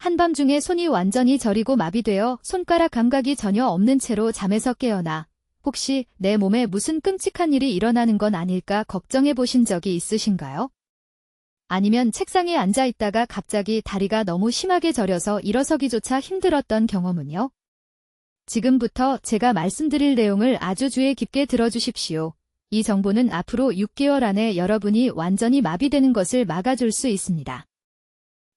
한밤중에 손이 완전히 저리고 마비되어 손가락 감각이 전혀 없는 채로 잠에서 깨어나 혹시 내 몸에 무슨 끔찍한 일이 일어나는 건 아닐까 걱정해 보신 적이 있으신가요? 아니면 책상에 앉아 있다가 갑자기 다리가 너무 심하게 저려서 일어서기조차 힘들었던 경험은요? 지금부터 제가 말씀드릴 내용을 아주 주의 깊게 들어주십시오. 이 정보는 앞으로 6개월 안에 여러분이 완전히 마비되는 것을 막아줄 수 있습니다.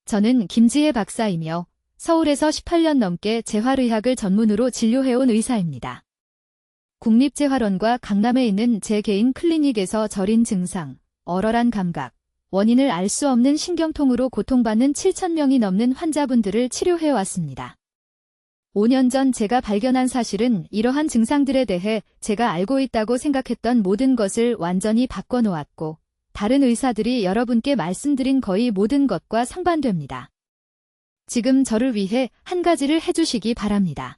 저는 김지혜 박사이며 서울에서 18년 넘게 재활의학을 전문으로 진료해온 의사입니다. 국립재활원과 강남에 있는 제 개인 클리닉에서 저린 증상, 얼얼한 감각, 원인을 알 수 없는 신경통으로 고통받는 7,000명이 넘는 환자분들을 치료해왔습니다. 5년 전 제가 발견한 사실은 이러한 증상들에 대해 제가 알고 있다고 생각했던 모든 것을 완전히 바꿔놓았고 다른 의사들이 여러분께 말씀드린 거의 모든 것과 상반됩니다. 지금 저를 위해 한 가지를 해주시기 바랍니다.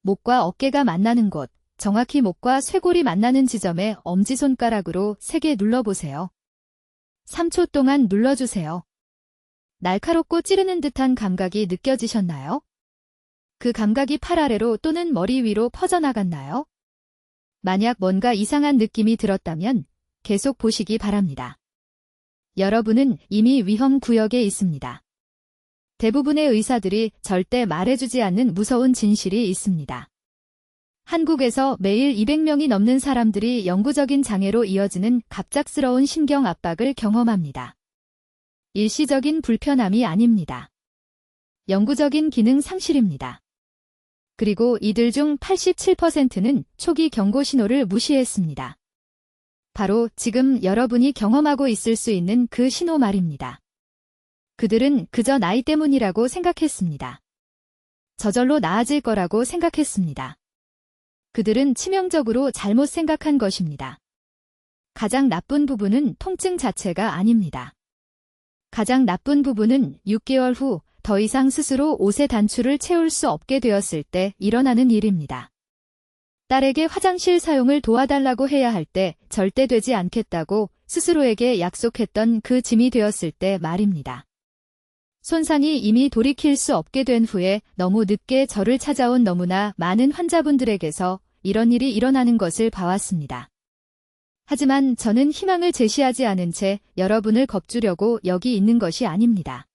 목과 어깨가 만나는 곳, 정확히 목과 쇄골이 만나는 지점에 엄지손가락으로 세게 눌러보세요. 3초 동안 눌러주세요. 날카롭고 찌르는 듯한 감각이 느껴지셨나요? 그 감각이 팔 아래로 또는 머리 위로 퍼져나갔나요? 만약 뭔가 이상한 느낌이 들었다면 계속 보시기 바랍니다. 여러분은 이미 위험 구역에 있습니다. 대부분의 의사들이 절대 말해주지 않는 무서운 진실이 있습니다. 한국에서 매일 200명이 넘는 사람들이 영구적인 장애로 이어지는 갑작스러운 신경 압박을 경험합니다. 일시적인 불편함이 아닙니다. 영구적인 기능 상실입니다. 그리고 이들 중 87%는 초기 경고 신호를 무시했습니다. 바로 지금 여러분이 경험하고 있을 수 있는 그 신호 말입니다. 그들은 그저 나이 때문이라고 생각했습니다. 저절로 나아질 거라고 생각했습니다. 그들은 치명적으로 잘못 생각한 것입니다. 가장 나쁜 부분은 통증 자체가 아닙니다. 가장 나쁜 부분은 6개월 후 더 이상 스스로 옷의 단추를 채울 수 없게 되었을 때 일어나는 일입니다. 딸에게 화장실 사용을 도와달라고 해야 할 때 절대 되지 않겠다고 스스로에게 약속했던 그 짐이 되었을 때 말입니다. 손상이 이미 돌이킬 수 없게 된 후에 너무 늦게 저를 찾아온 너무나 많은 환자분들에게서 이런 일이 일어나는 것을 봐왔습니다. 하지만 저는 희망을 제시하지 않은 채 여러분을 겁주려고 여기 있는 것이 아닙니다.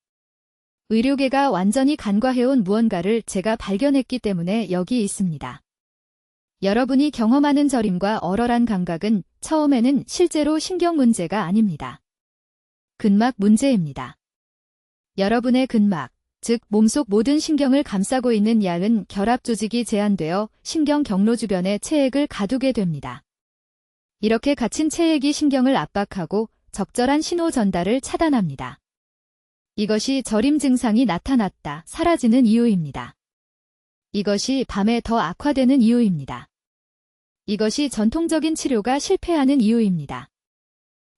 의료계가 완전히 간과해온 무언가를 제가 발견했기 때문에 여기 있습니다. 여러분이 경험하는 저림과 얼얼한 감각은 처음에는 실제로 신경 문제가 아닙니다. 근막 문제입니다. 여러분의 근막, 즉 몸속 모든 신경을 감싸고 있는 얇은 결합 조직이 제한되어 신경 경로 주변에 체액을 가두게 됩니다. 이렇게 갇힌 체액이 신경을 압박하고 적절한 신호 전달을 차단합니다. 이것이 저림 증상이 나타났다, 사라지는 이유입니다. 이것이 밤에 더 악화되는 이유입니다. 이것이 전통적인 치료가 실패하는 이유입니다.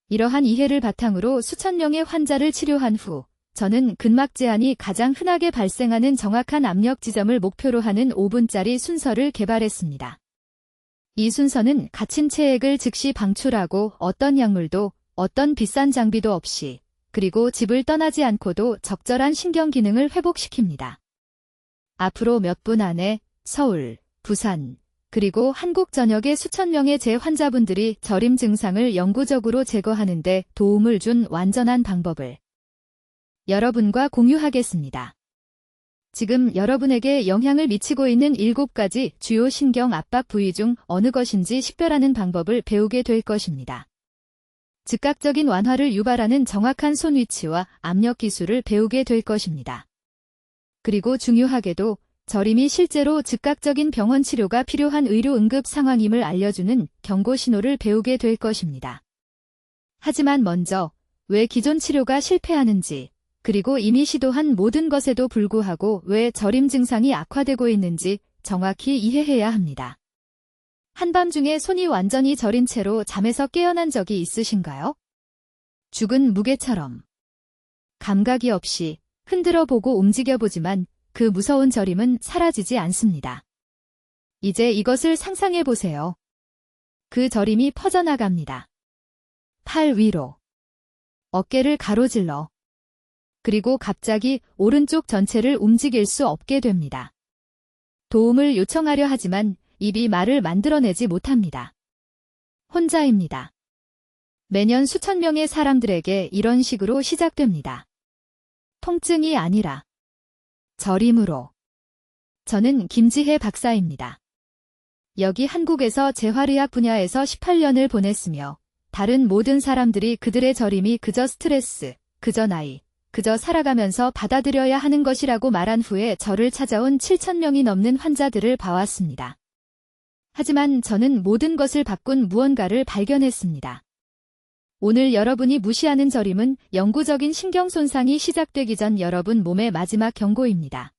이러한 이해를 바탕으로 수천 명의 환자를 치료한 후 저는 근막 제한이 가장 흔하게 발생하는 정확한 압력 지점을 목표로 하는 5분짜리 순서를 개발했습니다. 이 순서는 갇힌 체액을 즉시 방출하고 어떤 약물도 어떤 비싼 장비도 없이 그리고 집을 떠나지 않고도 적절한 신경 기능을 회복시킵니다. 앞으로 몇 분 안에 서울, 부산, 그리고 한국 전역의 수천 명의 제 환자분들이 저림 증상을 영구적으로 제거하는 데 도움을 준 완전한 방법을 여러분과 공유하겠습니다. 지금 여러분에게 영향을 미치고 있는 7가지 주요 신경 압박 부위 중 어느 것인지 식별하는 방법을 배우게 될 것입니다. 즉각적인 완화를 유발하는 정확한 손 위치와 압력 기술을 배우게 될 것입니다. 그리고 중요하게도 저림이 실제로 즉각적인 병원 치료가 필요한 의료 응급 상황임을 알려주는 경고 신호를 배우게 될 것입니다. 하지만 먼저 왜 기존 치료가 실패하는지, 그리고 이미 시도한 모든 것에도 불구하고 왜 저림 증상이 악화되고 있는지 정확히 이해해야 합니다. 한밤중에 손이 완전히 저린 채로 잠에서 깨어난 적이 있으신가요? 죽은 무게처럼. 감각이 없이 흔들어 보고 움직여 보지만 그 무서운 저림은 사라지지 않습니다. 이제 이것을 상상해 보세요. 그 저림이 퍼져나갑니다. 팔 위로. 어깨를 가로질러. 그리고 갑자기 오른쪽 전체를 움직일 수 없게 됩니다. 도움을 요청하려 하지만 입이 말을 만들어내지 못합니다. 혼자입니다. 매년 수천 명의 사람들에게 이런 식으로 시작됩니다. 통증이 아니라 저림으로. 저는 김지혜 박사입니다. 여기 한국에서 재활의학 분야에서 18년을 보냈으며 다른 모든 사람들이 그들의 저림이 그저 스트레스, 그저 나이, 그저 살아가면서 받아들여야 하는 것이라고 말한 후에 저를 찾아온 7,000명이 넘는 환자들을 봐왔습니다. 하지만 저는 모든 것을 바꾼 무언가를 발견했습니다. 오늘 여러분이 무시하는 저림은 영구적인 신경 손상이 시작되기 전 여러분 몸의 마지막 경고입니다.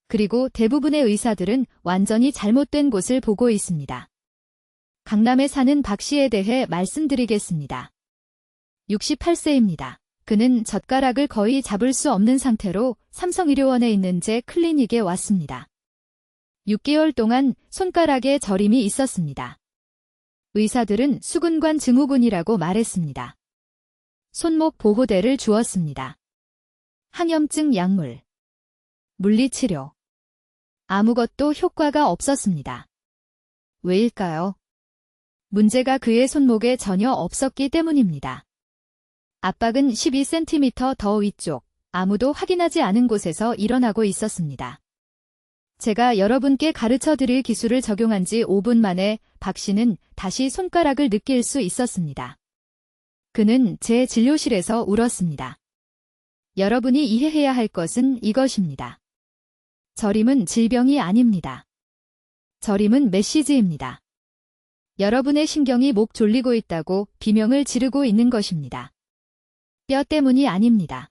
그리고 대부분의 의사들은 완전히 잘못된 곳을 보고 있습니다. 강남에 사는 박 씨에 대해 말씀드리겠습니다. 68세입니다. 그는 젓가락을 거의 잡을 수 없는 상태로 삼성의료원에 있는 제 클리닉에 왔습니다. 6개월 동안 손가락에 저림이 있었습니다. 의사들은 수근관 증후군이라고 말했습니다. 손목 보호대를 주었습니다. 항염증 약물, 물리치료. 아무것도 효과가 없었습니다. 왜일까요? 문제가 그의 손목에 전혀 없었기 때문입니다. 압박은 12cm 더 위쪽, 아무도 확인하지 않은 곳에서 일어나고 있었습니다. 제가 여러분께 가르쳐 드릴 기술을 적용한 지 5분 만에 박 씨는 다시 손가락을 느낄 수 있었습니다. 그는 제 진료실에서 울었습니다. 여러분이 이해해야 할 것은 이것입니다. 저림은 질병이 아닙니다. 저림은 메시지입니다. 여러분의 신경이 목 졸리고 있다고 비명을 지르고 있는 것입니다. 뼈 때문이 아닙니다.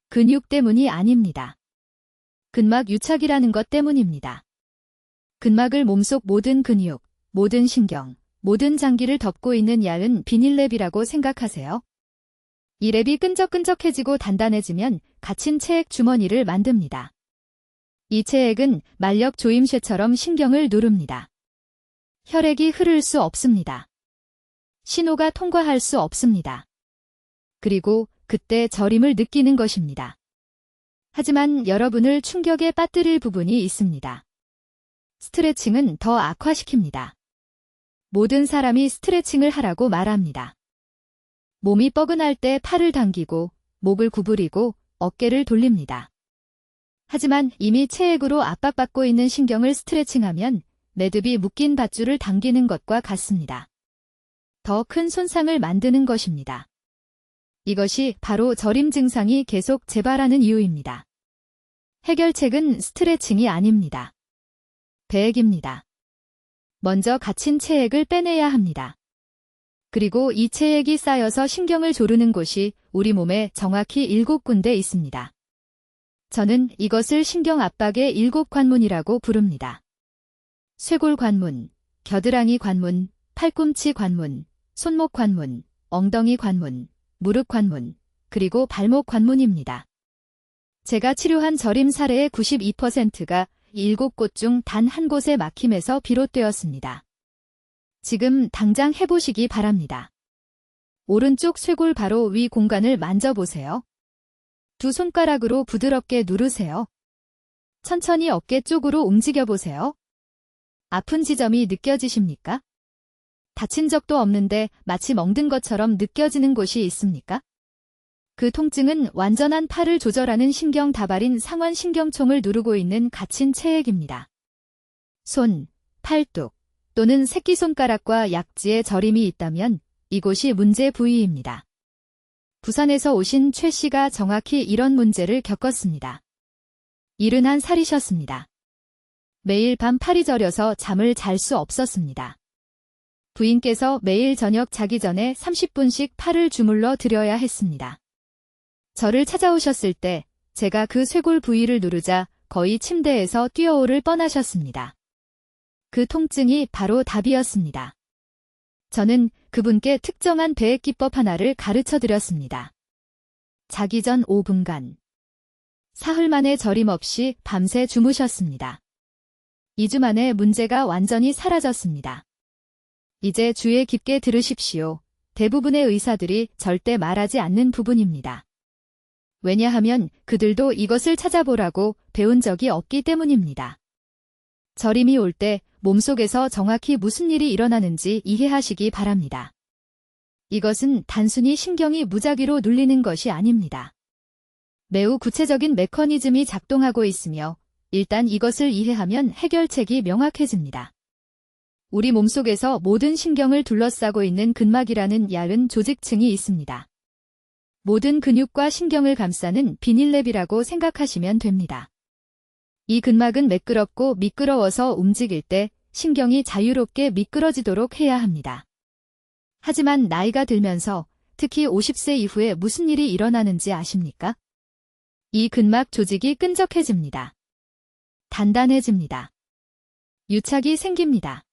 근육 때문이 아닙니다. 근막 유착이라는 것 때문입니다. 근막을 몸속 모든 근육, 모든 신경, 모든 장기를 덮고 있는 얇은 비닐랩이라고 생각하세요. 이 랩이 끈적끈적해지고 단단해지면 갇힌 체액 주머니를 만듭니다. 이 체액은 만력 조임쇠처럼 신경을 누릅니다. 혈액이 흐를 수 없습니다. 신호가 통과할 수 없습니다. 그리고 그때 저림을 느끼는 것입니다. 하지만 여러분을 충격에 빠뜨릴 부분이 있습니다. 스트레칭은 더 악화시킵니다. 모든 사람이 스트레칭을 하라고 말합니다. 몸이 뻐근할 때 팔을 당기고 목을 구부리고 어깨를 돌립니다. 하지만 이미 체액으로 압박받고 있는 신경을 스트레칭하면 매듭이 묶인 밧줄을 당기는 것과 같습니다. 더 큰 손상을 만드는 것입니다. 이것이 바로 저림 증상이 계속 재발하는 이유입니다. 해결책은 스트레칭이 아닙니다. 배액입니다. 먼저 갇힌 체액을 빼내야 합니다. 그리고 이 체액이 쌓여서 신경을 조르는 곳이 우리 몸에 정확히 7군데 있습니다. 저는 이것을 신경 압박의 7관문이라고 부릅니다. 쇄골 관문, 겨드랑이 관문, 팔꿈치 관문, 손목 관문, 엉덩이 관문, 무릎 관문, 그리고 발목 관문입니다. 제가 치료한 저림 사례의 92%가 7곳 중 단 한 곳의 막힘에서 비롯되었습니다. 지금 당장 해보시기 바랍니다. 오른쪽 쇄골 바로 위 공간을 만져보세요. 두 손가락으로 부드럽게 누르세요. 천천히 어깨 쪽으로 움직여보세요. 아픈 지점이 느껴지십니까? 다친 적도 없는데 마치 멍든 것처럼 느껴지는 곳이 있습니까? 그 통증은 완전한 팔을 조절하는 신경 다발인 상완신경총을 누르고 있는 갇힌 체액입니다. 손, 팔뚝 또는 새끼손가락과 약지에 저림이 있다면 이곳이 문제 부위입니다. 부산에서 오신 최 씨가 정확히 이런 문제를 겪었습니다. 71살이셨습니다. 매일 밤 팔이 저려서 잠을 잘 수 없었습니다. 부인께서 매일 저녁 자기 전에 30분씩 팔을 주물러 드려야 했습니다. 저를 찾아오셨을 때 제가 그 쇄골 부위를 누르자 거의 침대에서 뛰어오를 뻔하셨습니다. 그 통증이 바로 답이었습니다. 저는 그분께 특정한 배액 기법 하나를 가르쳐 드렸습니다. 자기 전 5분간. 사흘 만에 저림 없이 밤새 주무셨습니다. 2주 만에 문제가 완전히 사라졌습니다. 이제 주의 깊게 들으십시오. 대부분의 의사들이 절대 말하지 않는 부분입니다. 왜냐하면 그들도 이것을 찾아보라고 배운 적이 없기 때문입니다. 저림이 올 때 몸속에서 정확히 무슨 일이 일어나는지 이해하시기 바랍니다. 이것은 단순히 신경이 무작위로 눌리는 것이 아닙니다. 매우 구체적인 메커니즘이 작동하고 있으며 일단 이것을 이해하면 해결책이 명확해집니다. 우리 몸속에서 모든 신경을 둘러싸고 있는 근막이라는 얇은 조직층이 있습니다. 모든 근육과 신경을 감싸는 비닐랩이라고 생각하시면 됩니다. 이 근막은 매끄럽고 미끄러워서 움직일 때 신경이 자유롭게 미끄러지도록 해야 합니다. 하지만 나이가 들면서 특히 50세 이후에 무슨 일이 일어나는지 아십니까? 이 근막 조직이 끈적해집니다. 단단해집니다. 유착이 생깁니다.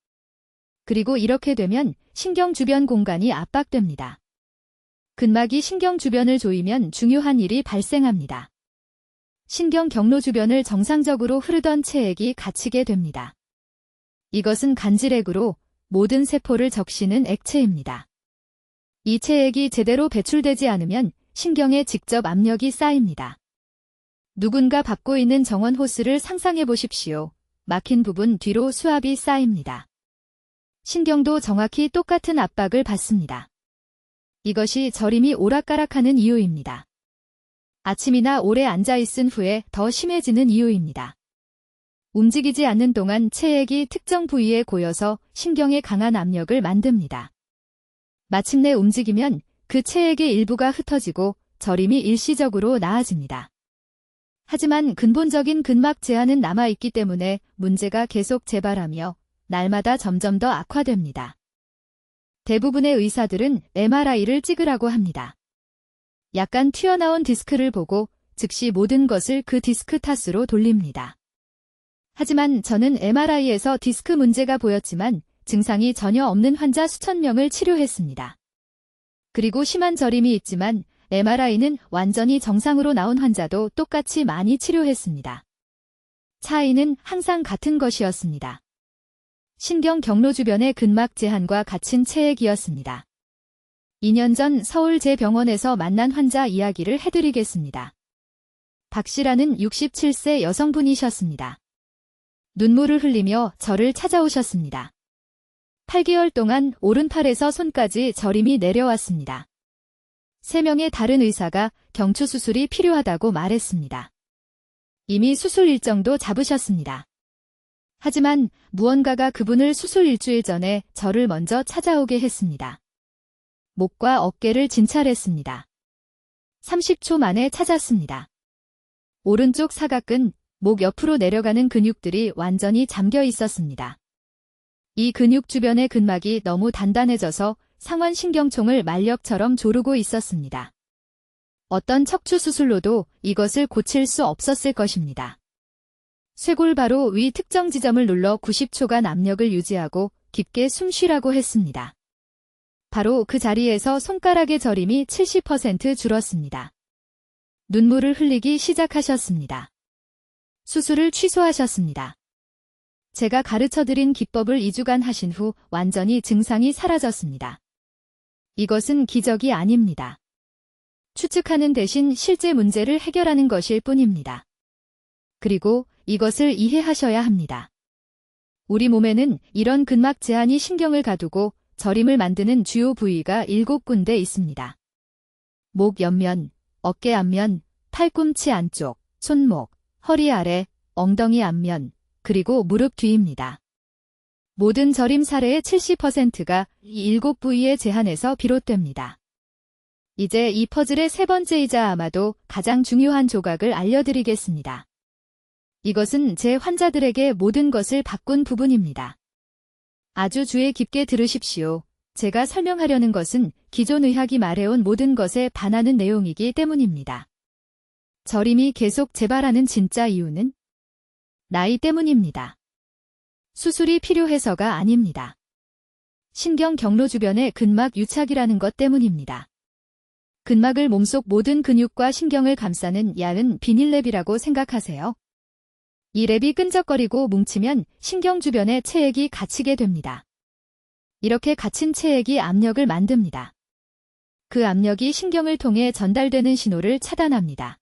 그리고 이렇게 되면 신경 주변 공간이 압박됩니다. 근막이 신경 주변을 조이면 중요한 일이 발생합니다. 신경 경로 주변을 정상적으로 흐르던 체액이 갇히게 됩니다. 이것은 간질액으로 모든 세포를 적시는 액체입니다. 이 체액이 제대로 배출되지 않으면 신경에 직접 압력이 쌓입니다. 누군가 밟고 있는 정원 호스를 상상해 보십시오. 막힌 부분 뒤로 수압이 쌓입니다. 신경도 정확히 똑같은 압박을 받습니다. 이것이 저림이 오락가락하는 이유입니다. 아침이나 오래 앉아있은 후에 더 심해지는 이유입니다. 움직이지 않는 동안 체액이 특정 부위에 고여서 신경에 강한 압력을 만듭니다. 마침내 움직이면 그 체액의 일부가 흩어지고 저림이 일시적으로 나아집니다. 하지만 근본적인 근막 제한은 남아있기 때문에 문제가 계속 재발하며 날마다 점점 더 악화됩니다. 대부분의 의사들은 MRI를 찍으라고 합니다. 약간 튀어나온 디스크를 보고 즉시 모든 것을 그 디스크 탓으로 돌립니다. 하지만 저는 MRI에서 디스크 문제가 보였지만 증상이 전혀 없는 환자 수천 명을 치료했습니다. 그리고 심한 저림이 있지만 MRI는 완전히 정상으로 나온 환자도 똑같이 많이 치료했습니다. 차이는 항상 같은 것이었습니다. 신경 경로 주변의 근막 제한과 갇힌 체액이었습니다. 2년 전 서울제병원에서 만난 환자 이야기를 해드리겠습니다. 박 씨라는 67세 여성분이셨습니다. 눈물을 흘리며 저를 찾아오셨습니다. 8개월 동안 오른팔에서 손까지 저림이 내려왔습니다. 3명의 다른 의사가 경추 수술이 필요하다고 말했습니다. 이미 수술 일정도 잡으셨습니다. 하지만 무언가가 그분을 수술 일주일 전에 저를 먼저 찾아오게 했습니다. 목과 어깨를 진찰했습니다. 30초 만에 찾았습니다. 오른쪽 사각근, 목 옆으로 내려가는 근육들이 완전히 잠겨 있었습니다. 이 근육 주변의 근막이 너무 단단해져서 상완신경총을 만력처럼 조르고 있었습니다. 어떤 척추 수술로도 이것을 고칠 수 없었을 것입니다. 쇄골 바로 위 특정 지점을 눌러 90초간 압력을 유지하고 깊게 숨 쉬라고 했습니다. 바로 그 자리에서 손가락의 저림이 70% 줄었습니다. 눈물을 흘리기 시작하셨습니다. 수술을 취소하셨습니다. 제가 가르쳐드린 기법을 2주간 하신 후 완전히 증상이 사라졌습니다. 이것은 기적이 아닙니다. 추측하는 대신 실제 문제를 해결하는 것일 뿐입니다. 그리고 이것을 이해하셔야 합니다. 우리 몸에는 이런 근막 제한이 신경을 가두고 저림을 만드는 주요 부위가 7군데 있습니다. 목 옆면, 어깨 앞면, 팔꿈치 안쪽, 손목, 허리 아래, 엉덩이 앞면, 그리고 무릎 뒤입니다. 모든 저림 사례의 70%가 이 7부위의 제한에서 비롯됩니다. 이제 이 퍼즐의 세 번째이자 아마도 가장 중요한 조각을 알려드리겠습니다. 이것은 제 환자들에게 모든 것을 바꾼 부분입니다. 아주 주의 깊게 들으십시오. 제가 설명하려는 것은 기존 의학이 말해온 모든 것에 반하는 내용이기 때문입니다. 저림이 계속 재발하는 진짜 이유는 나이 때문입니다. 수술이 필요해서가 아닙니다. 신경 경로 주변의 근막 유착이라는 것 때문입니다. 근막을 몸속 모든 근육과 신경을 감싸는 얇은 비닐랩이라고 생각하세요. 이 랩이 끈적거리고 뭉치면 신경 주변에 체액이 갇히게 됩니다. 이렇게 갇힌 체액이 압력을 만듭니다. 그 압력이 신경을 통해 전달되는 신호를 차단합니다.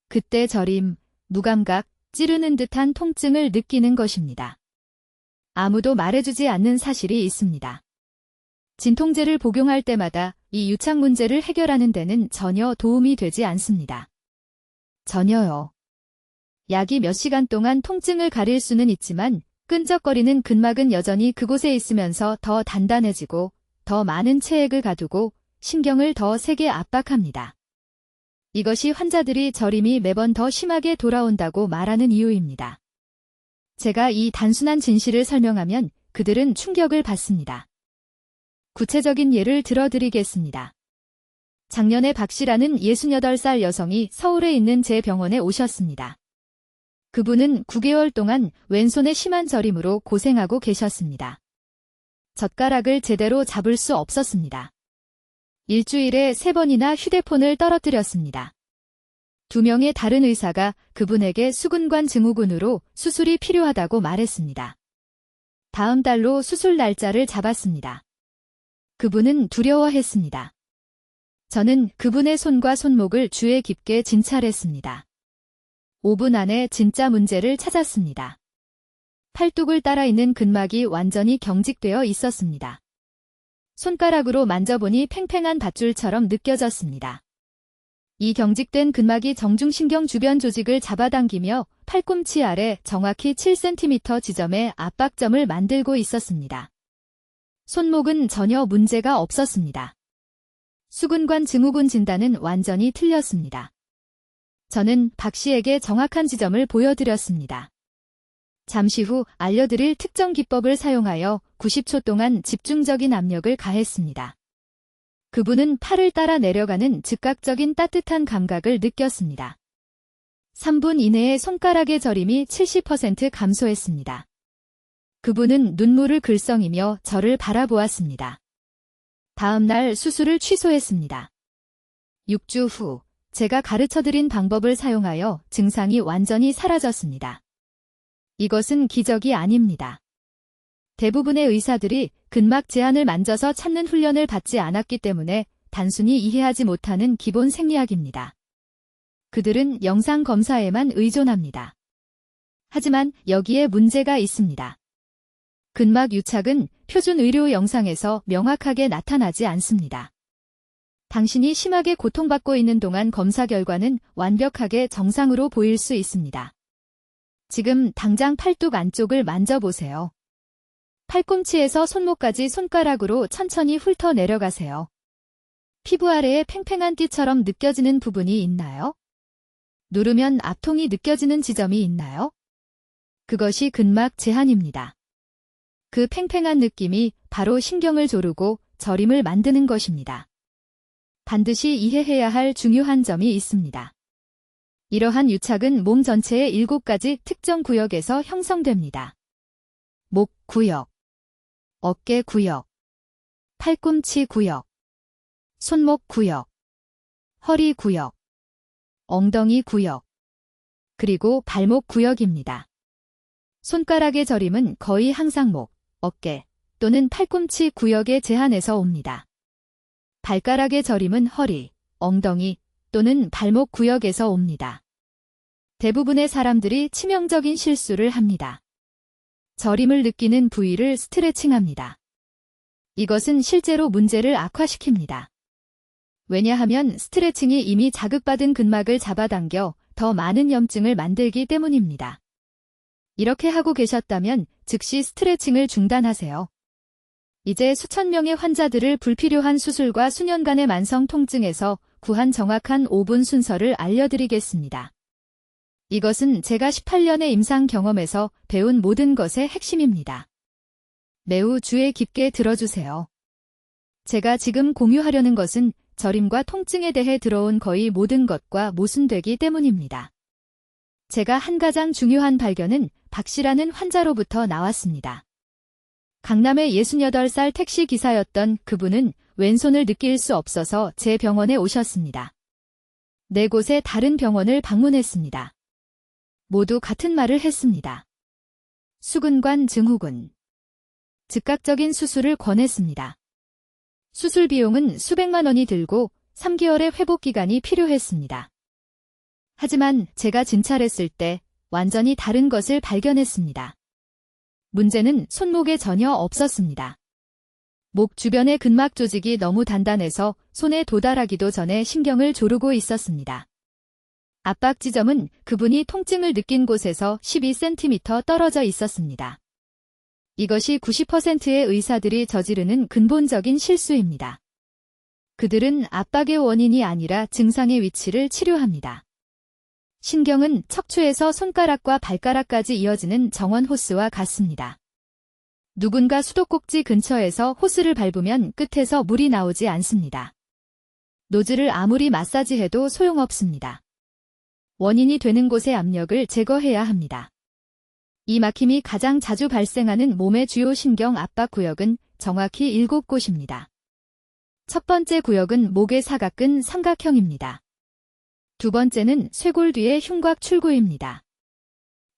그때 저림, 무감각, 찌르는 듯한 통증을 느끼는 것입니다. 아무도 말해주지 않는 사실이 있습니다. 진통제를 복용할 때마다 이 유착 문제를 해결하는 데는 전혀 도움이 되지 않습니다. 전혀요. 약이 몇 시간 동안 통증을 가릴 수는 있지만 끈적거리는 근막은 여전히 그곳에 있으면서 더 단단해지고 더 많은 체액을 가두고 신경을 더 세게 압박합니다. 이것이 환자들이 저림이 매번 더 심하게 돌아온다고 말하는 이유입니다. 제가 이 단순한 진실을 설명하면 그들은 충격을 받습니다. 구체적인 예를 들어드리겠습니다. 작년에 박 씨라는 68살 여성이 서울에 있는 제 병원에 오셨습니다. 그분은 9개월 동안 왼손에 심한 저림으로 고생하고 계셨습니다. 젓가락을 제대로 잡을 수 없었습니다. 일주일에 3번이나 휴대폰을 떨어뜨렸습니다. 2명의 다른 의사가 그분에게 수근관 증후군으로 수술이 필요하다고 말했습니다. 다음 달로 수술 날짜를 잡았습니다. 그분은 두려워했습니다. 저는 그분의 손과 손목을 주에 깊게 진찰했습니다. 5분 안에 진짜 문제를 찾았습니다. 팔뚝을 따라 있는 근막이 완전히 경직되어 있었습니다. 손가락으로 만져보니 팽팽한 밧줄처럼 느껴졌습니다. 이 경직된 근막이 정중신경 주변 조직을 잡아당기며 팔꿈치 아래 정확히 7cm 지점에 압박점을 만들고 있었습니다. 손목은 전혀 문제가 없었습니다. 수근관 증후군 진단은 완전히 틀렸습니다. 저는 박 씨에게 정확한 지점을 보여드렸습니다. 잠시 후 알려드릴 특정 기법을 사용하여 90초 동안 집중적인 압력을 가했습니다. 그분은 팔을 따라 내려가는 즉각적인 따뜻한 감각을 느꼈습니다. 3분 이내에 손가락의 저림이 70% 감소했습니다. 그분은 눈물을 글썽이며 저를 바라보았습니다. 다음 날 수술을 취소했습니다. 6주 후 제가 가르쳐드린 방법을 사용하여 증상이 완전히 사라졌습니다. 이것은 기적이 아닙니다. 대부분의 의사들이 근막 제한을 만져서 찾는 훈련을 받지 않았기 때문에 단순히 이해하지 못하는 기본 생리학입니다. 그들은 영상 검사에만 의존합니다. 하지만 여기에 문제가 있습니다. 근막 유착은 표준 의료 영상에서 명확하게 나타나지 않습니다. 당신이 심하게 고통받고 있는 동안 검사 결과는 완벽하게 정상으로 보일 수 있습니다. 지금 당장 팔뚝 안쪽을 만져보세요. 팔꿈치에서 손목까지 손가락으로 천천히 훑어 내려가세요. 피부 아래에 팽팽한 띠처럼 느껴지는 부분이 있나요? 누르면 압통이 느껴지는 지점이 있나요? 그것이 근막 제한입니다. 그 팽팽한 느낌이 바로 신경을 조르고 저림을 만드는 것입니다. 반드시 이해해야 할 중요한 점이 있습니다. 이러한 유착은 몸 전체의 7가지 특정 구역에서 형성됩니다. 목 구역, 어깨 구역, 팔꿈치 구역, 손목 구역, 허리 구역, 엉덩이 구역, 그리고 발목 구역입니다. 손가락의 저림은 거의 항상 목, 어깨 또는 팔꿈치 구역의 제한에서 옵니다. 발가락의 저림은 허리, 엉덩이 또는 발목 구역에서 옵니다. 대부분의 사람들이 치명적인 실수를 합니다. 저림을 느끼는 부위를 스트레칭합니다. 이것은 실제로 문제를 악화시킵니다. 왜냐하면 스트레칭이 이미 자극받은 근막을 잡아당겨 더 많은 염증을 만들기 때문입니다. 이렇게 하고 계셨다면 즉시 스트레칭을 중단하세요. 이제 수천 명의 환자들을 불필요한 수술과 수년간의 만성 통증에서 구한 정확한 5분 순서를 알려드리겠습니다. 이것은 제가 18년의 임상 경험에서 배운 모든 것의 핵심입니다. 매우 주의 깊게 들어주세요. 제가 지금 공유하려는 것은 저림과 통증에 대해 들어온 거의 모든 것과 모순되기 때문입니다. 제가 한 가장 중요한 발견은 박 씨라는 환자로부터 나왔습니다. 강남의 68살 택시 기사였던 그분은 왼손을 느낄 수 없어서 제 병원에 오셨습니다. 4곳의 다른 병원을 방문했습니다. 모두 같은 말을 했습니다. 수근관 증후군. 즉각적인 수술을 권했습니다. 수술 비용은 수백만 원이 들고 3개월의 회복 기간이 필요했습니다. 하지만 제가 진찰했을 때 완전히 다른 것을 발견했습니다. 문제는 손목에 전혀 없었습니다. 목 주변의 근막 조직이 너무 단단해서 손에 도달하기도 전에 신경을 조르고 있었습니다. 압박 지점은 그분이 통증을 느낀 곳에서 12cm 떨어져 있었습니다. 이것이 90%의 의사들이 저지르는 근본적인 실수입니다. 그들은 압박의 원인이 아니라 증상의 위치를 치료합니다. 신경은 척추에서 손가락과 발가락까지 이어지는 정원 호스와 같습니다. 누군가 수도꼭지 근처에서 호스를 밟으면 끝에서 물이 나오지 않습니다. 노즐을 아무리 마사지해도 소용없습니다. 원인이 되는 곳의 압력을 제거해야 합니다. 이 막힘이 가장 자주 발생하는 몸의 주요 신경 압박 구역은 정확히 7곳입니다. 첫 번째 구역은 목의 사각근 삼각형입니다. 두 번째는 쇄골 뒤의 흉곽 출구입니다.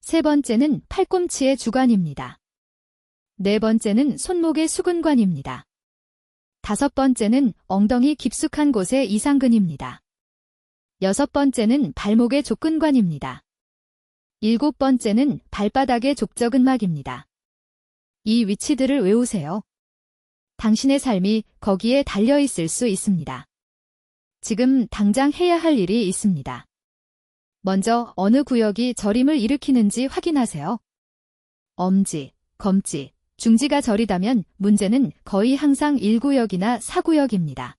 세 번째는 팔꿈치의 주관입니다. 네 번째는 손목의 수근관입니다. 다섯 번째는 엉덩이 깊숙한 곳의 이상근입니다. 여섯 번째는 발목의 족근관입니다. 일곱 번째는 발바닥의 족저근막입니다. 이 위치들을 외우세요. 당신의 삶이 거기에 달려 있을 수 있습니다. 지금 당장 해야 할 일이 있습니다. 먼저 어느 구역이 저림을 일으키는지 확인하세요. 엄지, 검지, 중지가 저리다면 문제는 거의 항상 1구역이나 4구역입니다.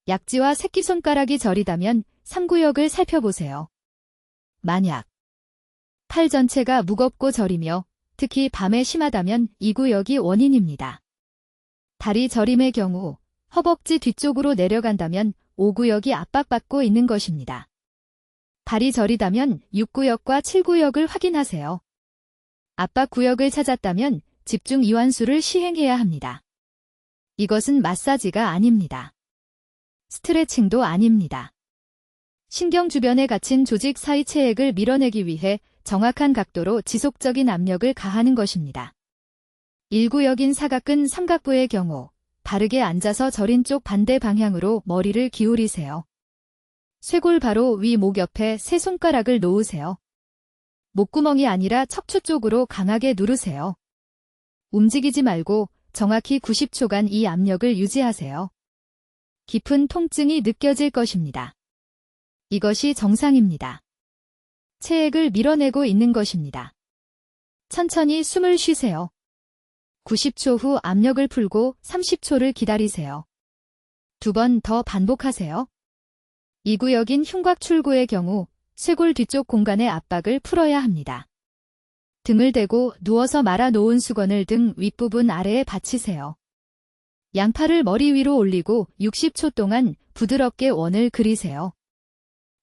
약지와 새끼손가락이 저리다면 3구역을 살펴보세요. 만약 팔 전체가 무겁고 저리며 특히 밤에 심하다면 2구역이 원인입니다. 다리 저림의 경우 허벅지 뒤쪽으로 내려간다면 5구역이 압박받고 있는 것입니다. 발이 저리다면 6구역과 7구역을 확인하세요. 압박 구역을 찾았다면 집중 이완수를 시행해야 합니다. 이것은 마사지가 아닙니다. 스트레칭도 아닙니다. 신경 주변에 갇힌 조직 사이 체액을 밀어내기 위해 정확한 각도로 지속적인 압력을 가하는 것입니다. 1구역인 사각근 삼각부의 경우 바르게 앉아서 저린 쪽 반대 방향으로 머리를 기울이세요. 쇄골 바로 위 목 옆에 세 손가락을 놓으세요. 목구멍이 아니라 척추 쪽으로 강하게 누르세요. 움직이지 말고 정확히 90초간 이 압력을 유지하세요. 깊은 통증이 느껴질 것입니다. 이것이 정상입니다. 체액을 밀어내고 있는 것입니다. 천천히 숨을 쉬세요. 90초 후 압력을 풀고 30초를 기다리세요. 2번 더 반복하세요. 2구역인 흉곽 출구의 경우 쇄골 뒤쪽 공간의 압박을 풀어야 합니다. 등을 대고 누워서 말아 놓은 수건을 등 윗부분 아래에 받치세요. 양팔을 머리 위로 올리고 60초 동안 부드럽게 원을 그리세요.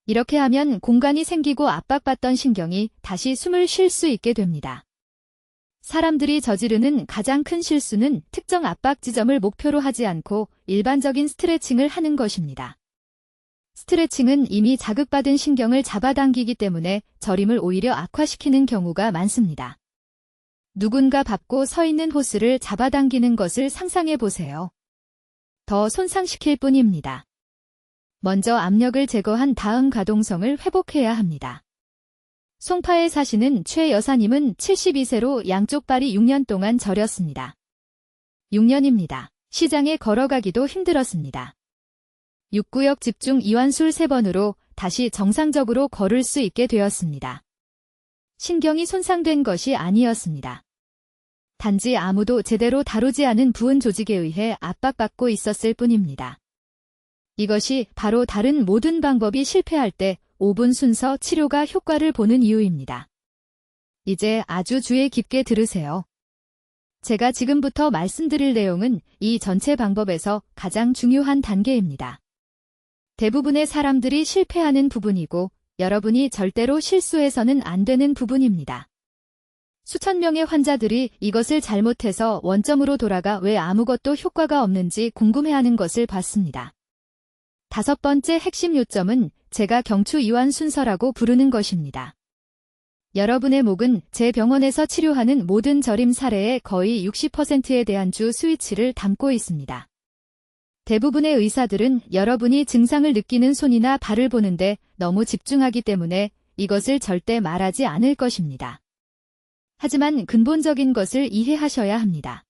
이렇게 하면 공간이 생기고 압박받던 신경이 다시 숨을 쉴 수 있게 됩니다. 사람들이 저지르는 가장 큰 실수는 특정 압박 지점을 목표로 하지 않고 일반적인 스트레칭을 하는 것입니다. 스트레칭은 이미 자극받은 신경을 잡아당기기 때문에 저림을 오히려 악화시키는 경우가 많습니다. 누군가 밟고 서 있는 호스를 잡아당기는 것을 상상해 보세요. 더 손상시킬 뿐입니다. 먼저 압력을 제거한 다음 가동성을 회복해야 합니다. 송파에 사시는 최 여사님은 72세로 양쪽 발이 6년 동안 저렸습니다. 6년입니다. 시장에 걸어가기도 힘들었습니다. 6구역 집중 이완술 3번으로 다시 정상적으로 걸을 수 있게 되었습니다. 신경이 손상된 것이 아니었습니다. 단지 아무도 제대로 다루지 않은 부은 조직에 의해 압박받고 있었을 뿐입니다. 이것이 바로 다른 모든 방법이 실패할 때 5분 순서 치료가 효과를 보는 이유입니다. 이제 아주 주의 깊게 들으세요. 제가 지금부터 말씀드릴 내용은 이 전체 방법에서 가장 중요한 단계입니다. 대부분의 사람들이 실패하는 부분이고 여러분이 절대로 실수해서는 안 되는 부분입니다. 수천 명의 환자들이 이것을 잘못해서 원점으로 돌아가 왜 아무것도 효과가 없는지 궁금해하는 것을 봤습니다. 5번째 핵심 요점은 제가 경추 이완 순서라고 부르는 것입니다. 여러분의 목은 제 병원에서 치료하는 모든 저림 사례의 거의 60%에 대한 주 스위치를 담고 있습니다. 대부분의 의사들은 여러분이 증상을 느끼는 손이나 발을 보는데 너무 집중하기 때문에 이것을 절대 말하지 않을 것입니다. 하지만 근본적인 것을 이해하셔야 합니다.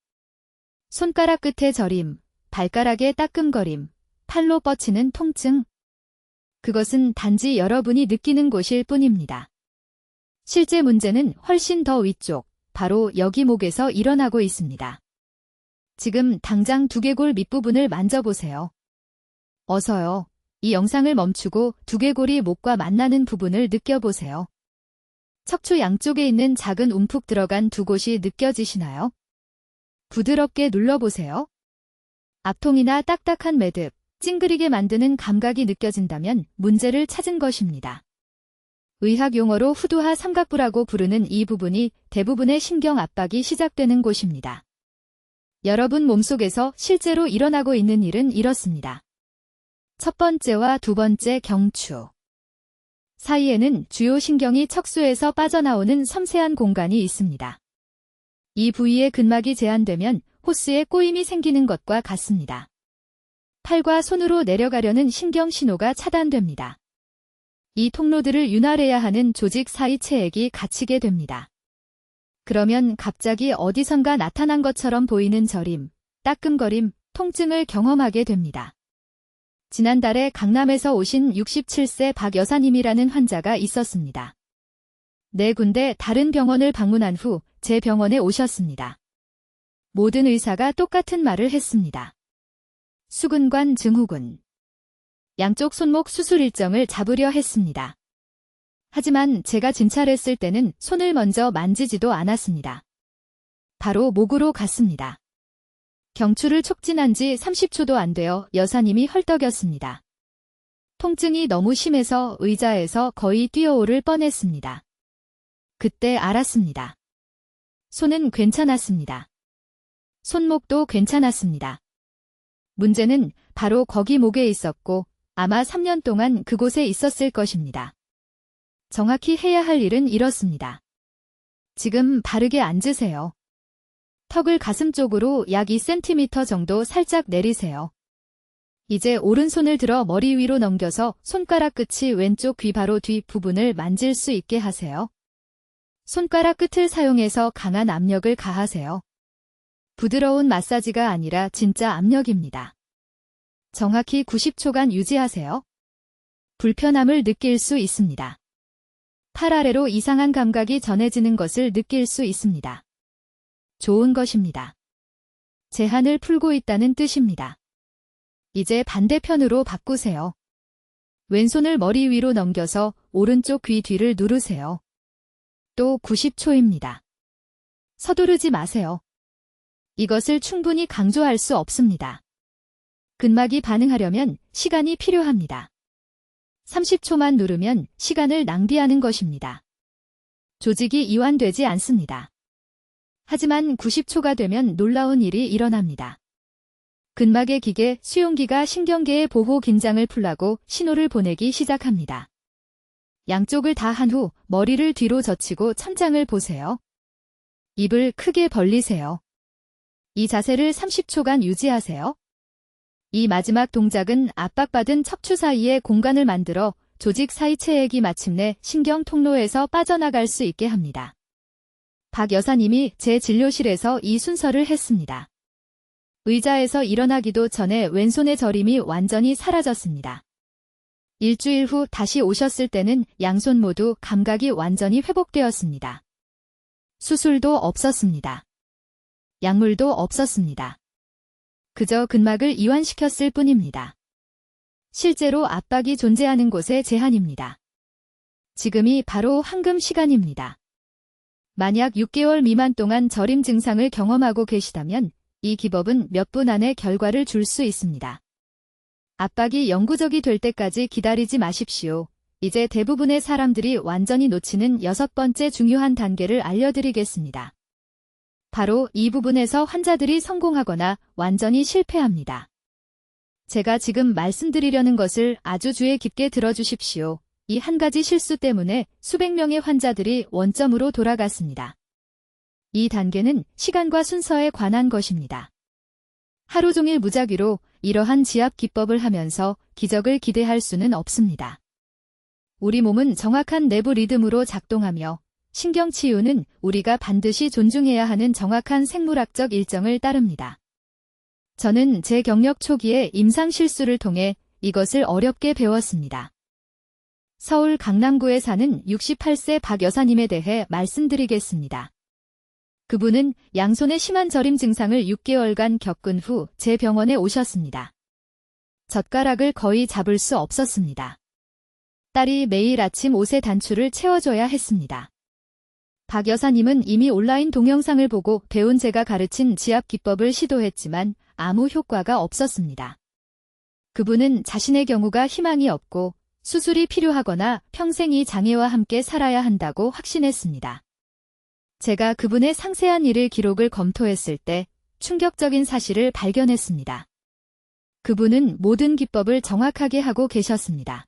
손가락 끝의 저림, 발가락의 따끔거림, 팔로 뻗치는 통증. 그것은 단지 여러분이 느끼는 곳일 뿐입니다. 실제 문제는 훨씬 더 위쪽, 바로 여기 목에서 일어나고 있습니다. 지금 당장 두개골 밑부분을 만져보세요. 어서요. 이 영상을 멈추고 두개골이 목과 만나는 부분을 느껴보세요. 척추 양쪽에 있는 작은 움푹 들어간 두 곳이 느껴지시나요? 부드럽게 눌러보세요. 압통이나 딱딱한 매듭, 찡그리게 만드는 감각이 느껴진다면 문제를 찾은 것입니다. 의학 용어로 후두하 삼각부라고 부르는 이 부분이 대부분의 신경 압박이 시작되는 곳입니다. 여러분 몸속에서 실제로 일어나고 있는 일은 이렇습니다. 첫 번째와 두 번째 경추 사이에는 주요 신경이 척수에서 빠져나오는 섬세한 공간이 있습니다. 이 부위의 근막이 제한되면 호스에 꼬임이 생기는 것과 같습니다. 팔과 손으로 내려가려는 신경 신호가 차단됩니다. 이 통로들을 윤활해야 하는 조직 사이 체액이 갇히게 됩니다. 그러면 갑자기 어디선가 나타난 것처럼 보이는 저림, 따끔거림, 통증을 경험하게 됩니다. 지난달에 강남에서 오신 67세 박 여사님이라는 환자가 있었습니다. 4군데 다른 병원을 방문한 후 제 병원에 오셨습니다. 모든 의사가 똑같은 말을 했습니다. 수근관 증후군. 양쪽 손목 수술 일정을 잡으려 했습니다. 하지만 제가 진찰했을 때는 손을 먼저 만지지도 않았습니다. 바로 목으로 갔습니다. 경추를 촉진한 지 30초도 안 되어 여사님이 헐떡였습니다. 통증이 너무 심해서 의자에서 거의 뛰어오를 뻔했습니다. 그때 알았습니다. 손은 괜찮았습니다. 손목도 괜찮았습니다. 문제는 바로 거기 목에 있었고 아마 3년 동안 그곳에 있었을 것입니다. 정확히 해야 할 일은 이렇습니다. 지금 바르게 앉으세요. 턱을 가슴 쪽으로 약 2cm 정도 살짝 내리세요. 이제 오른손을 들어 머리 위로 넘겨서 손가락 끝이 왼쪽 귀 바로 뒷 부분을 만질 수 있게 하세요. 손가락 끝을 사용해서 강한 압력을 가하세요. 부드러운 마사지가 아니라 진짜 압력입니다. 정확히 90초간 유지하세요. 불편함을 느낄 수 있습니다. 팔 아래로 이상한 감각이 전해지는 것을 느낄 수 있습니다. 좋은 것입니다. 제한을 풀고 있다는 뜻입니다. 이제 반대편으로 바꾸세요. 왼손을 머리 위로 넘겨서 오른쪽 귀 뒤를 누르세요. 또 90초입니다. 서두르지 마세요. 이것을 충분히 강조할 수 없습니다. 근막이 반응하려면 시간이 필요합니다. 30초만 누르면 시간을 낭비하는 것입니다. 조직이 이완되지 않습니다. 하지만 90초가 되면 놀라운 일이 일어납니다. 근막의 기계, 수용기가 신경계의 보호 긴장을 풀라고 신호를 보내기 시작합니다. 양쪽을 다 한 후 머리를 뒤로 젖히고 천장을 보세요. 입을 크게 벌리세요. 이 자세를 30초간 유지하세요. 이 마지막 동작은 압박받은 척추 사이에 공간을 만들어 조직 사이 체액이 마침내 신경 통로에서 빠져나갈 수 있게 합니다. 박 여사님이 제 진료실에서 이 순서를 했습니다. 의자에서 일어나기도 전에 왼손의 저림이 완전히 사라졌습니다. 일주일 후 다시 오셨을 때는 양손 모두 감각이 완전히 회복되었습니다. 수술도 없었습니다. 약물도 없었습니다. 그저 근막을 이완시켰을 뿐입니다. 실제로 압박이 존재하는 곳의 제한입니다. 지금이 바로 황금 시간입니다. 만약 6개월 미만 동안 저림 증상을 경험하고 계시다면 이 기법은 몇 분 안에 결과를 줄 수 있습니다. 압박이 영구적이 될 때까지 기다리지 마십시오. 이제 대부분의 사람들이 완전히 놓치는 6번째 중요한 단계를 알려드리겠습니다. 바로 이 부분에서 환자들이 성공하거나 완전히 실패합니다. 제가 지금 말씀드리려는 것을 아주 주의 깊게 들어주십시오. 이 한 가지 실수 때문에 수백 명의 환자들이 원점으로 돌아갔습니다. 이 단계는 시간과 순서에 관한 것입니다. 하루 종일 무작위로 이러한 지압 기법을 하면서 기적을 기대할 수는 없습니다. 우리 몸은 정확한 내부 리듬으로 작동하며 신경치유는 우리가 반드시 존중해야 하는 정확한 생물학적 일정을 따릅니다. 저는 제 경력 초기에 임상 실수를 통해 이것을 어렵게 배웠습니다. 서울 강남구에 사는 68세 박 여사님에 대해 말씀드리겠습니다. 그분은 양손에 심한 저림 증상을 6개월간 겪은 후 제 병원에 오셨습니다. 젓가락을 거의 잡을 수 없었습니다. 딸이 매일 아침 옷의 단추를 채워줘야 했습니다. 박 여사님은 이미 온라인 동영상을 보고 배운 제가 가르친 지압 기법을 시도했지만 아무 효과가 없었습니다. 그분은 자신의 경우가 희망이 없고 수술이 필요하거나 평생 이 장애와 함께 살아야 한다고 확신했습니다. 제가 그분의 상세한 일을 기록을 검토했을 때 충격적인 사실을 발견했습니다. 그분은 모든 기법을 정확하게 하고 계셨습니다.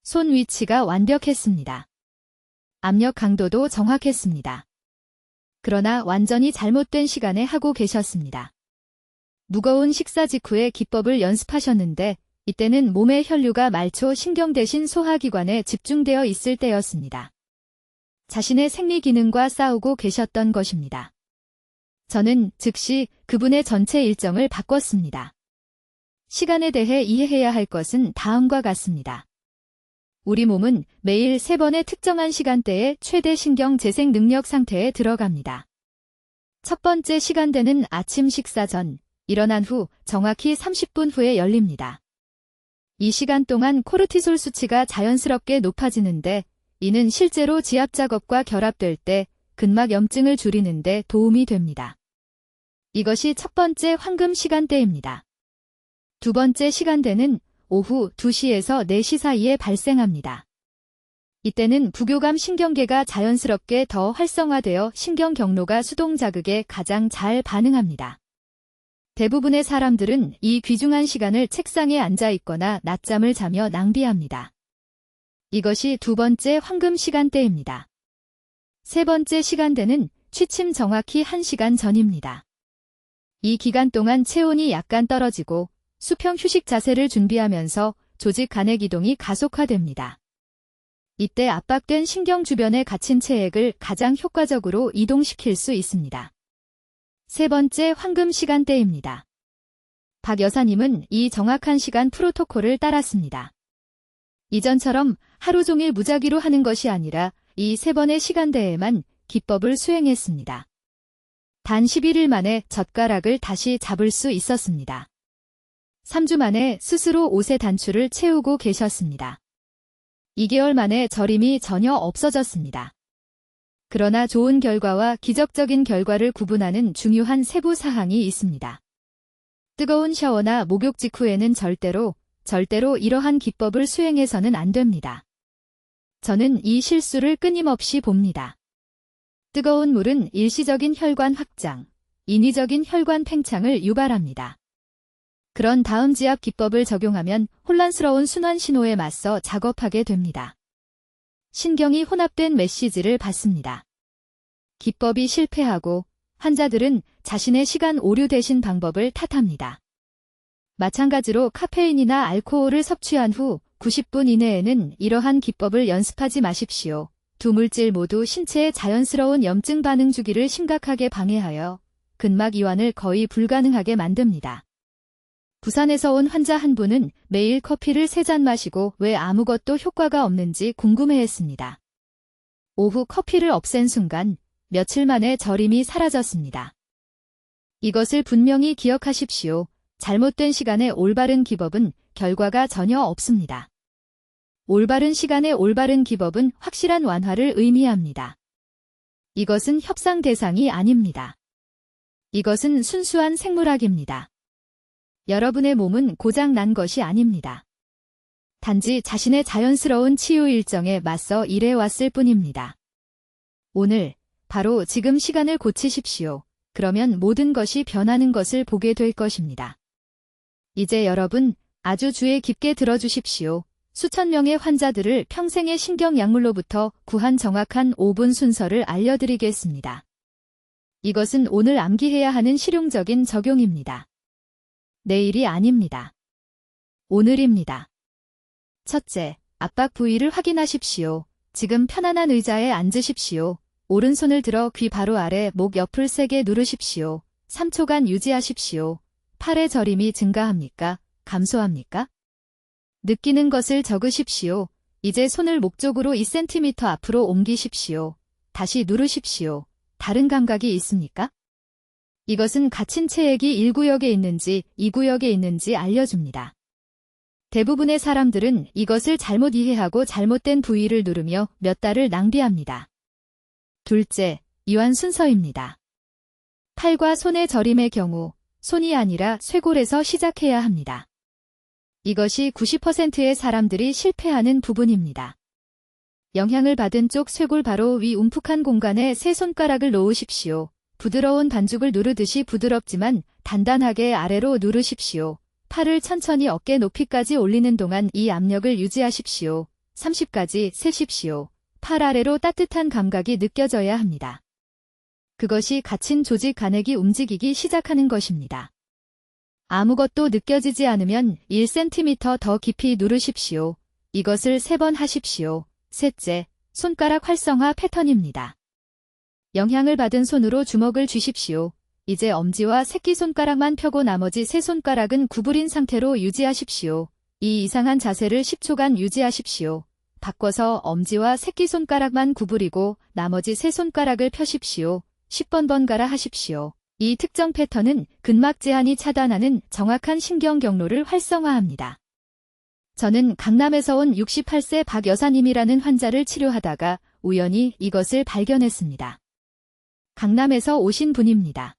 손 위치가 완벽했습니다. 압력 강도도 정확했습니다. 그러나 완전히 잘못된 시간에 하고 계셨습니다. 무거운 식사 직후에 기법을 연습하셨는데 이때는 몸의 혈류가 말초 신경 대신 소화기관에 집중되어 있을 때였습니다. 자신의 생리 기능과 싸우고 계셨던 것입니다. 저는 즉시 그분의 전체 일정을 바꿨습니다. 시간에 대해 이해해야 할 것은 다음과 같습니다. 우리 몸은 매일 3번의 특정한 시간대에 최대 신경 재생 능력 상태에 들어갑니다. 첫 번째 시간대는 아침 식사 전, 일어난 후 정확히 30분 후에 열립니다. 이 시간 동안 코르티솔 수치가 자연스럽게 높아지는데 이는 실제로 지압 작업과 결합될 때 근막 염증을 줄이는 데 도움이 됩니다. 이것이 첫 번째 황금 시간대입니다. 두 번째 시간대는 오후 2시에서 4시 사이에 발생합니다. 이때는 부교감 신경계가 자연스럽게 더 활성화되어 신경 경로가 수동 자극에 가장 잘 반응합니다. 대부분의 사람들은 이 귀중한 시간을 책상에 앉아 있거나 낮잠을 자며 낭비합니다. 이것이 두 번째 황금 시간대입니다. 세 번째 시간대는 취침 정확히 1시간 전입니다. 이 기간 동안 체온이 약간 떨어지고 수평 휴식 자세를 준비하면서 조직 간의 기동이 가속화됩니다. 이때 압박된 신경 주변에 갇힌 체액을 가장 효과적으로 이동시킬 수 있습니다. 세 번째 황금 시간대입니다. 박 여사님은 이 정확한 시간 프로토콜을 따랐습니다. 이전처럼 하루 종일 무작위로 하는 것이 아니라 이 3번의 시간대에만 기법을 수행했습니다. 단 11일 만에 젓가락을 다시 잡을 수 있었습니다. 3주 만에 스스로 옷의 단추를 채우고 계셨습니다. 2개월 만에 저림이 전혀 없어졌습니다. 그러나 좋은 결과와 기적적인 결과를 구분하는 중요한 세부 사항이 있습니다. 뜨거운 샤워나 목욕 직후에는 절대로 이러한 기법을 수행해서는 안 됩니다. 저는 이 실수를 끊임없이 봅니다. 뜨거운 물은 일시적인 혈관 확장, 인위적인 혈관 팽창을 유발합니다. 그런 다음 지압 기법을 적용하면 혼란스러운 순환 신호에 맞서 작업하게 됩니다. 신경이 혼합된 메시지를 받습니다. 기법이 실패하고 환자들은 자신의 시간 오류 대신 방법을 탓합니다. 마찬가지로 카페인이나 알코올을 섭취한 후 90분 이내에는 이러한 기법을 연습하지 마십시오. 두 물질 모두 신체의 자연스러운 염증 반응 주기를 심각하게 방해하여 근막 이완을 거의 불가능하게 만듭니다. 부산에서 온 환자 한 분은 매일 커피를 3잔 마시고 왜 아무것도 효과가 없는지 궁금해했습니다. 오후 커피를 없앤 순간 며칠 만에 저림이 사라졌습니다. 이것을 분명히 기억하십시오. 잘못된 시간에 올바른 기법은 결과가 전혀 없습니다. 올바른 시간에 올바른 기법은 확실한 완화를 의미합니다. 이것은 협상 대상이 아닙니다. 이것은 순수한 생물학입니다. 여러분의 몸은 고장 난 것이 아닙니다. 단지 자신의 자연스러운 치유 일정에 맞서 일해왔을 뿐입니다. 오늘, 바로 지금 시간을 고치십시오. 그러면 모든 것이 변하는 것을 보게 될 것입니다. 이제 여러분, 아주 주의 깊게 들어주십시오. 수천 명의 환자들을 평생의 신경 약물로부터 구한 정확한 5분 순서를 알려드리겠습니다. 이것은 오늘 암기해야 하는 실용적인 적용입니다. 내일이 아닙니다. 오늘입니다. 첫째, 압박 부위를 확인하십시오. 지금 편안한 의자에 앉으십시오. 오른손을 들어 귀 바로 아래 목 옆을 세게 누르십시오. 3초간 유지하십시오. 팔의 저림이 증가합니까? 감소합니까? 느끼는 것을 적으십시오. 이제 손을 목 쪽으로 2cm 앞으로 옮기십시오. 다시 누르십시오. 다른 감각이 있습니까? 이것은 갇힌 체액이 1구역에 있는지 2구역에 있는지 알려줍니다. 대부분의 사람들은 이것을 잘못 이해하고 잘못된 부위를 누르며 몇 달을 낭비합니다. 둘째, 이완 순서입니다. 팔과 손의 저림의 경우 손이 아니라 쇄골에서 시작해야 합니다. 이것이 90%의 사람들이 실패하는 부분입니다. 영향을 받은 쪽 쇄골 바로 위 움푹한 공간에 세 손가락을 놓으십시오. 부드러운 반죽을 누르듯이 부드럽지만 단단하게 아래로 누르십시오. 팔을 천천히 어깨 높이까지 올리는 동안 이 압력을 유지하십시오. 30까지 세십시오. 팔 아래로 따뜻한 감각이 느껴져야 합니다. 그것이 갇힌 조직 간액이 움직이기 시작하는 것입니다. 아무것도 느껴지지 않으면 1cm 더 깊이 누르십시오. 이것을 3번 하십시오. 셋째, 손가락 활성화 패턴입니다. 영향을 받은 손으로 주먹을 쥐십시오. 이제 엄지와 새끼손가락만 펴고 나머지 세 손가락은 구부린 상태로 유지하십시오. 이 이상한 자세를 10초간 유지하십시오. 바꿔서 엄지와 새끼손가락만 구부리고 나머지 세 손가락을 펴십시오. 10번 번갈아 하십시오. 이 특정 패턴은 근막 제한이 차단하는 정확한 신경 경로를 활성화합니다. 저는 강남에서 온 68세 박 여사님이라는 환자를 치료하다가 우연히 이것을 발견했습니다. 강남에서 오신 분입니다.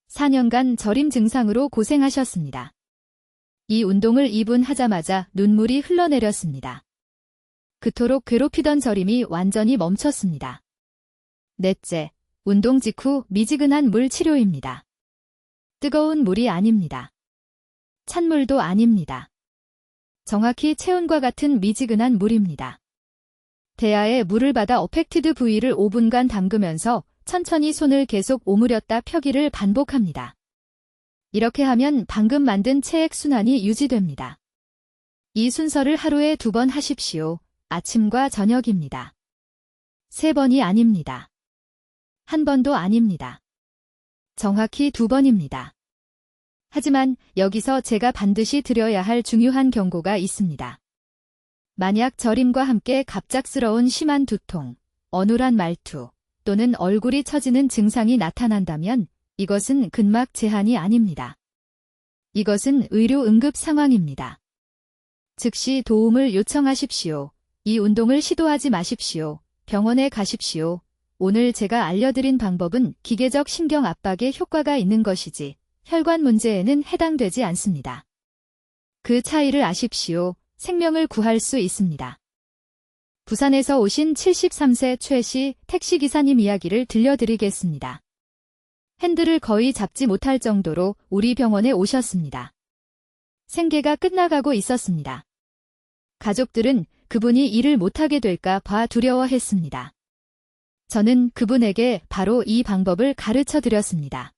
4년간 저림 증상으로 고생하셨습니다. 이 운동을 2분 하자마자 눈물이 흘러내렸습니다. 그토록 괴롭히던 저림이 완전히 멈췄습니다. 넷째, 운동 직후 미지근한 물 치료입니다. 뜨거운 물이 아닙니다. 찬물도 아닙니다. 정확히 체온과 같은 미지근한 물입니다. 대야에 물을 받아 어펙티드 부위를 5분간 담그면서 천천히 손을 계속 오므렸다 펴기를 반복합니다. 이렇게 하면 방금 만든 체액 순환이 유지됩니다. 이 순서를 하루에 2번 하십시오. 아침과 저녁입니다. 3번이 아닙니다. 1번도 아닙니다. 정확히 2번입니다. 하지만 여기서 제가 반드시 드려야 할 중요한 경고가 있습니다. 만약 저림과 함께 갑작스러운 심한 두통, 어눌한 말투, 또는 얼굴이 처지는 증상이 나타난다면 이것은 근막 제한이 아닙니다. 이것은 의료 응급 상황입니다. 즉시 도움을 요청하십시오. 이 운동을 시도하지 마십시오. 병원에 가십시오. 오늘 제가 알려드린 방법은 기계적 신경 압박에 효과가 있는 것이지 혈관 문제에는 해당되지 않습니다. 그 차이를 아십시오. 생명을 구할 수 있습니다. 부산에서 오신 73세 최 씨 택시기사님 이야기를 들려드리겠습니다. 핸들을 거의 잡지 못할 정도로 우리 병원에 오셨습니다. 생계가 끝나가고 있었습니다. 가족들은 그분이 일을 못하게 될까 봐 두려워했습니다. 저는 그분에게 바로 이 방법을 가르쳐 드렸습니다.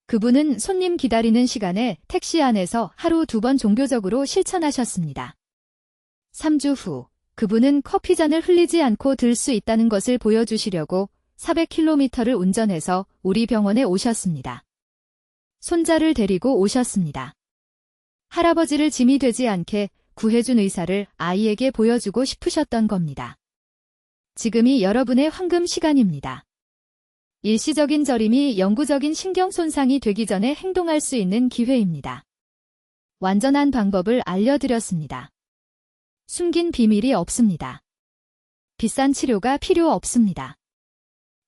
그분은 손님 기다리는 시간에 택시 안에서 하루 2번 종교적으로 실천하셨습니다. 3주 후 그분은 커피잔을 흘리지 않고 들 수 있다는 것을 보여주시려고 400km를 운전해서 우리 병원에 오셨습니다. 손자를 데리고 오셨습니다. 할아버지를 짐이 되지 않게 구해준 의사를 아이에게 보여주고 싶으셨던 겁니다. 지금이 여러분의 황금 시간입니다. 일시적인 저림이 영구적인 신경 손상이 되기 전에 행동할 수 있는 기회입니다. 완전한 방법을 알려드렸습니다. 숨긴 비밀이 없습니다. 비싼 치료가 필요 없습니다.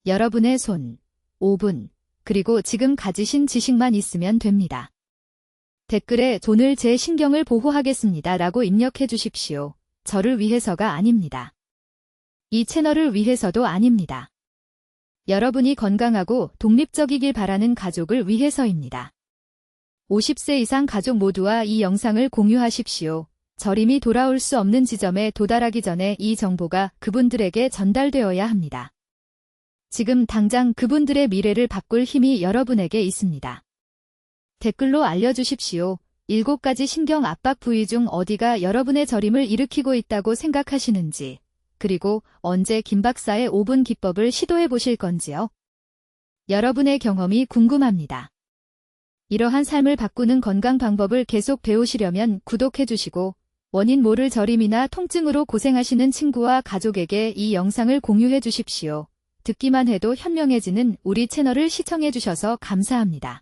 여러분의 손, 5분, 그리고 지금 가지신 지식만 있으면 됩니다. 댓글에 오늘 제 신경을 보호하겠습니다 라고 입력해 주십시오. 저를 위해서가 아닙니다. 이 채널을 위해서도 아닙니다. 여러분이 건강하고 독립적이길 바라는 가족을 위해서입니다. 50세 이상 가족 모두와 이 영상을 공유하십시오. 저림이 돌아올 수 없는 지점에 도달하기 전에 이 정보가 그분들에게 전달되어야 합니다. 지금 당장 그분들의 미래를 바꿀 힘이 여러분에게 있습니다. 댓글로 알려주십시오. 7가지 신경 압박 부위 중 어디가 여러분의 저림을 일으키고 있다고 생각하시는지, 그리고 언제 김 박사의 5분 기법을 시도해 보실 건지요. 여러분의 경험이 궁금합니다. 이러한 삶을 바꾸는 건강 방법을 계속 배우시려면 구독해 주시고, 원인 모를 저림이나 통증으로 고생하시는 친구와 가족에게 이 영상을 공유해 주십시오. 듣기만 해도 현명해지는 우리 채널을 시청해 주셔서 감사합니다.